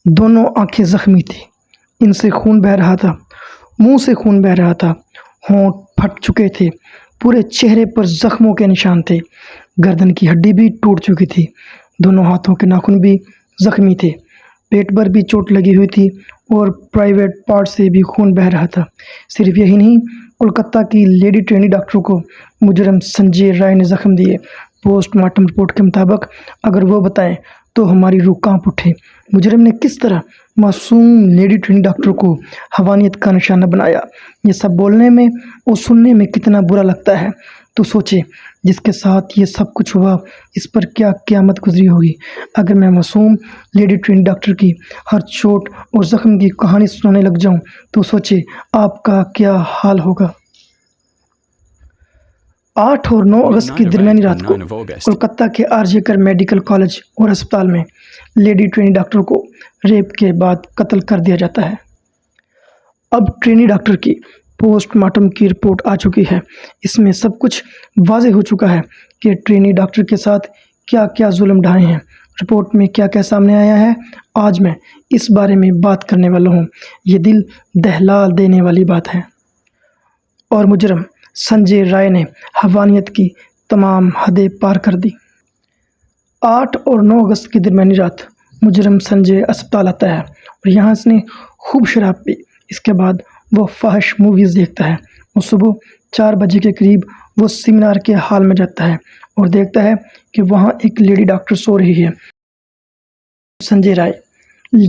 دونوں آنکھیں زخمی تھیں، ان سے خون بہہ رہا تھا، منہ سے خون بہہ رہا تھا، ہونٹ پھٹ چکے تھے، پورے چہرے پر زخموں کے نشان تھے، گردن کی ہڈی بھی ٹوٹ چکی تھی، دونوں ہاتھوں کے ناخن بھی زخمی تھے، پیٹ پر بھی چوٹ لگی ہوئی تھی اور پرائیویٹ پارٹ سے بھی خون بہہ رہا تھا۔ صرف یہی نہیں، کولکتہ کی لیڈی ٹرینی ڈاکٹر کو مجرم سنجے رائے نے زخم دیے۔ پوسٹ مارٹم رپورٹ کے مطابق اگر وہ بتائیں تو ہماری روح کانپ اٹھے۔ مجرم نے کس طرح معصوم لیڈی ٹرینی ڈاکٹر کو حیوانیت کا نشانہ بنایا؟ یہ سب بولنے میں اور سننے میں کتنا برا لگتا ہے، تو سوچیں جس کے ساتھ یہ سب کچھ ہوا اس پر کیا قیامت گزری ہوگی۔ اگر میں معصوم لیڈی ٹرینی ڈاکٹر کی ہر چوٹ اور زخم کی کہانی سنانے لگ جاؤں تو سوچیں آپ کا کیا حال ہوگا۔ 8 اور 9 اگست کی درمیانی رات کو کولکتہ کے آر جے کر میڈیکل کالج اور ہسپتال میں لیڈی ٹرینی ڈاکٹر کو ریپ کے بعد قتل کر دیا جاتا ہے۔ اب ٹرینی ڈاکٹر کی پوسٹ مارٹم کی رپورٹ آ چکی ہے۔ اس میں سب کچھ واضح ہو چکا ہے کہ ٹرینی ڈاکٹر کے ساتھ کیا کیا ظلم ڈھائے ہیں۔ رپورٹ میں کیا کیا سامنے آیا ہے، آج میں اس بارے میں بات کرنے والا ہوں۔ یہ دل دہلا دینے والی بات ہے۔ اور مجرم سنجے رائے نے حیوانیت کی تمام حدیں پار کر دی۔ 8 اور 9 اگست کی درمیانی رات مجرم سنجے اسپتال آتا ہے اور یہاں اس نے خوب شراب پی۔ اس کے بعد وہ فحش موویز دیکھتا ہے اور صبح 4 بجے کے قریب وہ سیمینار کے ہال میں جاتا ہے اور دیکھتا ہے کہ وہاں ایک لیڈی ڈاکٹر سو رہی ہے۔ سنجے رائے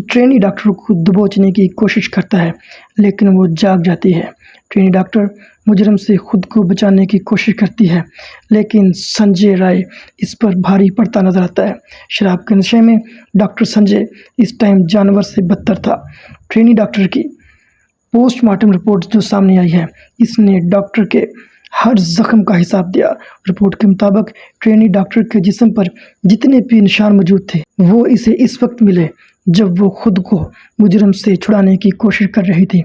ٹرینی ڈاکٹر کو دبوچنے کی کوشش کرتا ہے لیکن وہ جاگ جاتی ہے۔ ٹرینی ڈاکٹر مجرم سے خود کو بچانے کی کوشش کرتی ہے لیکن سنجے رائے اس پر بھاری پڑتا نظر آتا ہے۔ شراب کے نشے میں ڈاکٹر سنجے اس ٹائم جانور سے بدتر تھا۔ ٹرینی ڈاکٹر کی پوسٹ مارٹم رپورٹ جو سامنے آئی ہے، اس نے ڈاکٹر کے ہر زخم کا حساب دیا۔ رپورٹ کے مطابق ٹرینی ڈاکٹر کے جسم پر جتنے بھی نشان موجود تھے وہ اسے اس وقت ملے جب وہ خود کو مجرم سے چھڑانے کی کوشش کر رہی تھی۔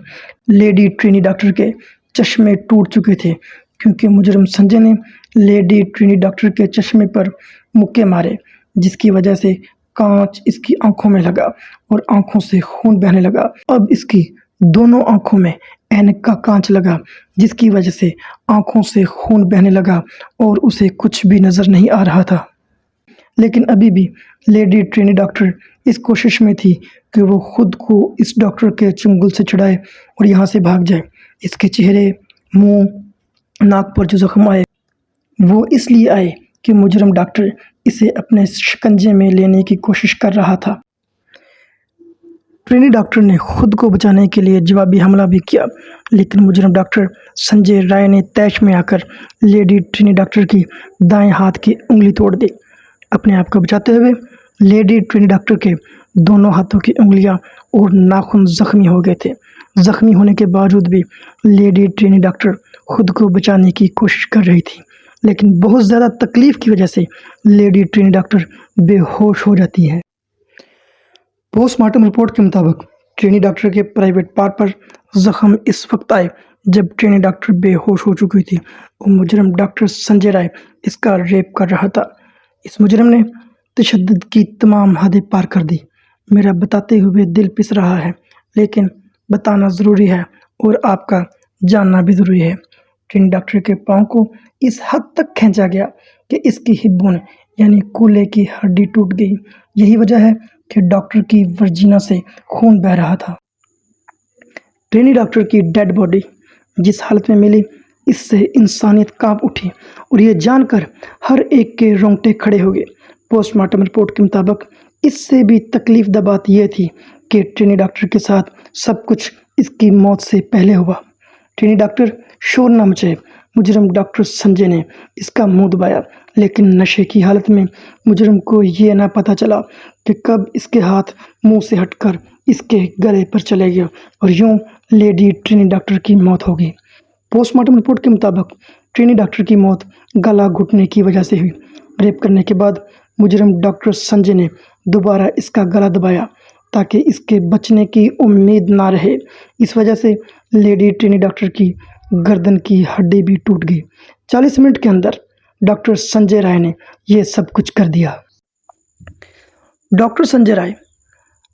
لیڈی ٹرینی ڈاکٹر کے چشمے ٹوٹ چکے تھے کیونکہ مجرم سنجے نے لیڈی ٹرینی ڈاکٹر کے چشمے پر مکے مارے، جس کی وجہ سے کانچ اس کی آنکھوں میں لگا اور آنکھوں سے خون بہنے لگا۔ اب اس کی دونوں آنکھوں میں اینک کا کانچ لگا جس کی وجہ سے آنکھوں سے خون بہنے لگا اور اسے کچھ بھی نظر نہیں آ رہا تھا۔ لیکن ابھی بھی لیڈی ٹرینی ڈاکٹر اس کوشش میں تھی کہ وہ خود کو اس ڈاکٹر کے چنگل سے چھڑائے اور یہاں سے بھاگ جائے۔ اس کے چہرے، منہ، ناک پر جو زخم آئے وہ اس لیے آئے کہ مجرم ڈاکٹر اسے اپنے شکنجے میں لینے کی کوشش کر رہا تھا۔ ٹرینی ڈاکٹر نے خود کو بچانے کے لیے جوابی حملہ بھی کیا لیکن مجرم ڈاکٹر سنجے رائے نے طیش میں آ کر لیڈی ٹرینی ڈاکٹر کی دائیں ہاتھ کی انگلی توڑ دی۔ اپنے آپ کو بچاتے ہوئے لیڈی ٹرینی ڈاکٹر کے دونوں ہاتھوں کی انگلیاں اور ناخن زخمی ہو گئے تھے۔ زخمی ہونے کے باوجود بھی لیڈی ٹرینی ڈاکٹر خود کو بچانے کی کوشش کر رہی تھی لیکن بہت زیادہ تکلیف کی وجہ سے لیڈی ٹرینی ڈاکٹر بے ہوش ہو جاتی ہے۔ پوسٹ مارٹم رپورٹ کے مطابق ٹرینی ڈاکٹر کے پرائیویٹ پارٹ پر زخم اس وقت آئے جب ٹرینی ڈاکٹر بے ہوش ہو چکی تھی اور مجرم ڈاکٹر سنجے رائے اس کا ریپ کر رہا تھا۔ اس مجرم نے تشدد کی تمام حدیں پار کر دی۔ میرا بتاتے ہوئے دل پس رہا ہے لیکن بتانا ضروری ہے اور آپ کا جاننا بھی ضروری ہے۔ ٹرینی ڈاکٹر کے پاؤں کو اس حد تک کھینچا گیا کہ اس کی ہپ بون یعنی کولے کی ہڈی ٹوٹ گئی۔ یہی وجہ ہے کہ ڈاکٹر کی ورجینا سے خون بہہ رہا تھا۔ ٹرینی ڈاکٹر کی ڈیڈ باڈی جس حالت میں ملی اس سے انسانیت کانپ اٹھی اور یہ جان کر ہر ایک کے رونگٹے کھڑے ہو گئے۔ پوسٹ مارٹم رپورٹ کے مطابق اس سے بھی تکلیف دہ بات یہ تھی کہ ٹرینی ڈاکٹر کے ساتھ سب کچھ اس کی موت سے پہلے ہوا۔ ٹرینی ڈاکٹر شور نہ مچائے، مجرم ڈاکٹر سنجے نے اس کا منہ دبایا لیکن نشے کی حالت میں مجرم کو یہ نہ پتہ چلا کہ کب اس کے ہاتھ منہ سے ہٹ کر اس کے گلے پر چلے گئے اور یوں لیڈی ٹرینی ڈاکٹر کی موت ہو گئی۔ پوسٹ مارٹم رپورٹ کے مطابق ٹرینی ڈاکٹر کی موت گلا گھٹنے کی وجہ سے ہوئی۔ ریپ کرنے کے بعد مجرم ڈاکٹر سنجے نے دوبارہ اس کا گلا دبایا تاکہ اس کے بچنے کی امید نہ رہے۔ اس وجہ سے لیڈی ٹرینی ڈاکٹر کی گردن کی ہڈی بھی ٹوٹ گئی۔ 40 منٹ کے اندر ڈاکٹر سنجے رائے نے یہ سب کچھ کر دیا۔ ڈاکٹر سنجے رائے